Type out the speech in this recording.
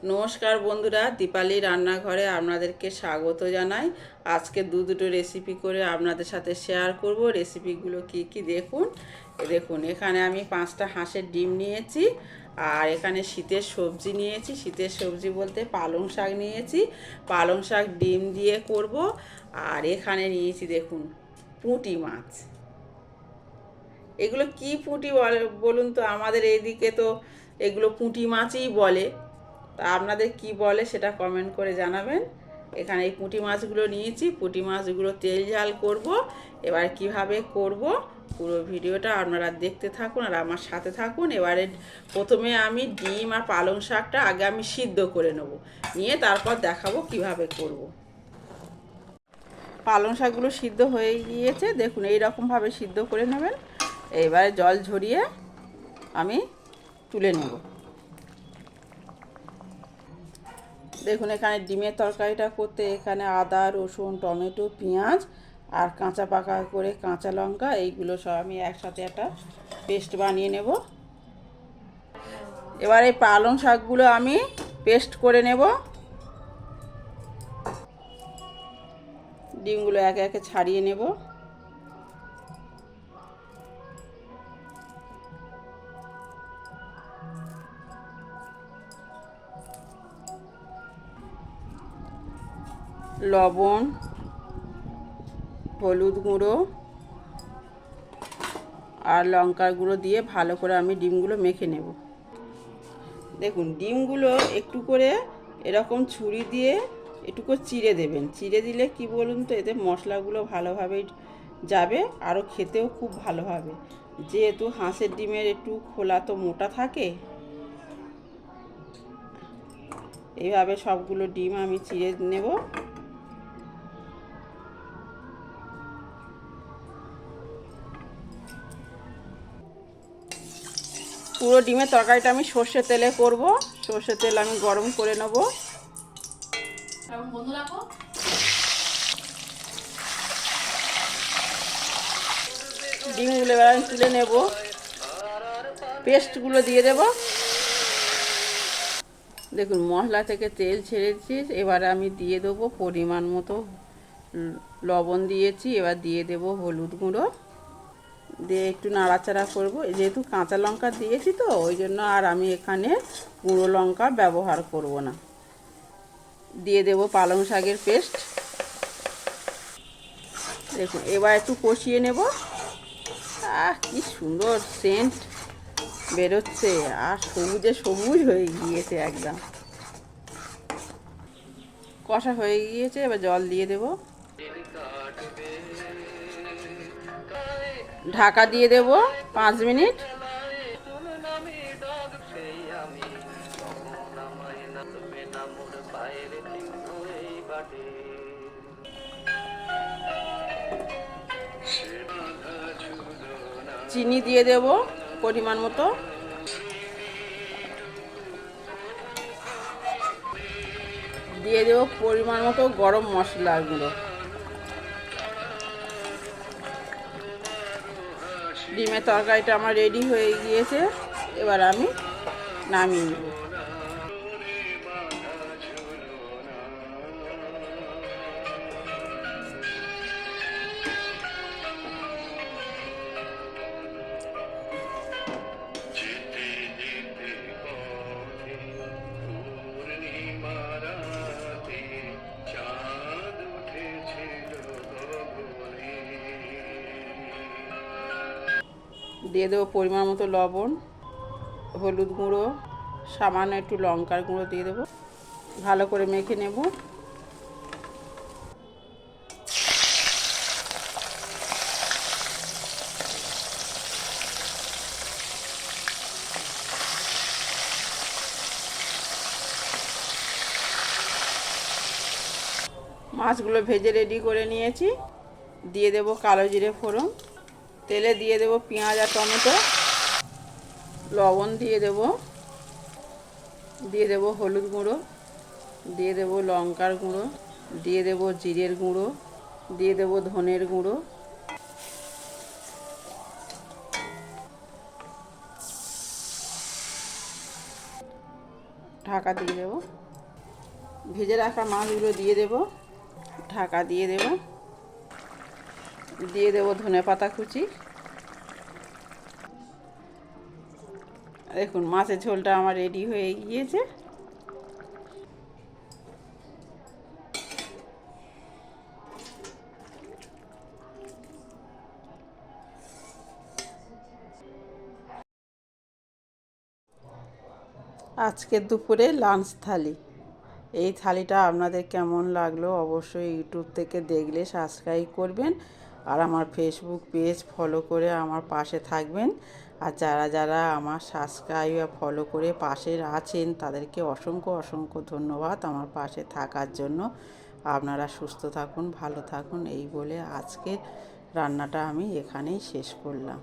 নমস্কার বন্ধুরা, দীপালি রান্নাঘরে আপনাদেরকে স্বাগত জানাই। আজকে দুটো রেসিপি করে আপনাদের সাথে শেয়ার করব। রেসিপিগুলো কি কি দেখুন। দেখুন, এখানে আমি 5টা হাঁসের ডিম নিয়েছি, আর এখানে শীতের সবজি নিয়েছি। শীতের সবজি বলতে পালং শাক নিয়েছি। পালং শাক ডিম দিয়ে করব। আর এখানে নিয়েছি দেখুন পুঁটি মাছ। এগুলো কি পুঁটি বলে বলুন তো? আমাদের এইদিকে তো এগুলো পুঁটি মাছই বলে। তা আপনাদের কি বলে সেটা কমেন্ট করে জানাবেন। এখানে এই পুঁটি মাছগুলো নিয়েছি। পুঁটি মাছগুলো তেল ঝাল করব। এবার কিভাবে করব পুরো ভিডিওটা আপনারা দেখতে থাকুন আর আমার সাথে থাকুন। এবারে প্রথমে আমি ডিম আর পালং শাকটা আগে আমি সিদ্ধ করে নেব, নিয়ে তারপর দেখাবো কিভাবে করব। পালং শাকগুলো সিদ্ধ হয়ে গিয়েছে, দেখুন এই রকমভাবে সিদ্ধ করে নেবেন। এবারে জল ঝরিয়ে আমি তুলে নেব। দেখুন, এখানে ডিমের তরকারিটা করতে এখানে আদা, রসুন, টমেটো, পেঁয়াজ আর কাঁচা পাকা করে কাঁচা লঙ্কা, এইগুলো সব আমি একসাথে একটা পেস্ট বানিয়ে নেব। এবার এই পালং শাকগুলো আমি পেস্ট করে নেব। ডিমগুলো একে একে ছাড়িয়ে নেব। লবণ, হলুদ গুঁড়ো আর লঙ্কার গুঁড়ো দিয়ে ভালো করে আমি ডিমগুলো মেখে নেব। দেখুন, ডিমগুলো একটু করে এরকম ছুরি দিয়ে একটু করে চিড়ে দেবেন। চিড়ে দিলে কি বলুন তো, এতে মশলাগুলো ভালোভাবে যাবে, আরও খেতেও খুব ভালো হবে। যেহেতু হাঁসের ডিমের একটু খোলা তো মোটা থাকে, এইভাবে সবগুলো ডিম আমি চিড়ে নেব। পুরো ডিমের তরকারিটা আমি সর্ষের তেলে করব। সর্ষের তেল আমি গরম করে নেব। ডিমগুলো এবার আমি তুলে নেব, পেস্টগুলো দিয়ে দেব। দেখুন, মশলা থেকে তেল ছেড়েছি। এবার আমি দিয়ে দেবো পরিমাণ মতো লবণ দিয়েছি। এবার দিয়ে দেব হলুদ গুঁড়ো, দিয়ে একটু নাড়াচাড়া করব। যেহেতু কাঁচা লঙ্কা দিয়েছি তো ওই জন্য আর আমি এখানে গুঁড়ো লঙ্কা ব্যবহার করব না। দিয়ে দেব পালং শাকের পেস্ট। দেখুন, এবার একটু কষিয়ে নেব। কি সুন্দর সেন্ট বেরোচ্ছে, আর সবুজে সবুজ হয়ে গিয়েছে একদম। কষা হয়ে গিয়েছে, এবার জল দিয়ে দেব। ঢাকা দিয়ে দেব 5 মিনিট। চিনি দিয়ে দেব পরিমাণ মতো। দিয়ে দেব পরিমাণ মতো গরম মশলা গুঁড়ো। ডিমের তরকারিটা আমার রেডি হয়ে গিয়েছে। এবার আমি নামিয়ে নেব। দিয়ে দেবো পরিমাণ মতো লবণ, হলুদ গুঁড়ো, সামান্য একটু লঙ্কার গুঁড়ো দিয়ে দেবো। ভালো করে মেখে নেব। মাছগুলো ভেজে রেডি করে নিয়েছি। দিয়ে দেব কালো জিরে ফোড়ন। তেলে দিয়ে দেব পেঁয়াজ আর টমেটো। লবণ দিয়ে দেব। দিয়ে দেব হলুদ গুঁড়ো, দিয়ে দেব লঙ্কার গুঁড়ো, দিয়ে দেব জিরের গুঁড়ো, দিয়ে দেব ধনের গুঁড়ো। ঢাকা দিয়ে দেব। ভেজে রাখা মাছগুলো দিয়ে দেব, ঢাকা দিয়ে দেব। দিয়ে দেব ধনেপাতা কুচি। দেখুন মাছের ঝোলটা আমার রেডি হয়ে গিয়েছে। আজকের দুপুরে লাঞ্চ থালি। এই থালিটা আপনাদের কেমন লাগলো অবশ্যই ইউটিউব থেকে দেখলে সাবস্ক্রাইব করবেন, আর আমার ফেসবুক পেজ ফলো করে আমার পাশে থাকবেন। আর যারা যারা আমার সাবস্ক্রাইব আর ফলো করে পাশে আছেন তাদেরকে অসংখ্য অসংখ্য ধন্যবাদ আমার পাশে থাকার জন্য। আপনারা সুস্থ থাকুন, ভালো থাকুন, এই বলে আজকের রান্নাটা আমি এখানেই শেষ করলাম।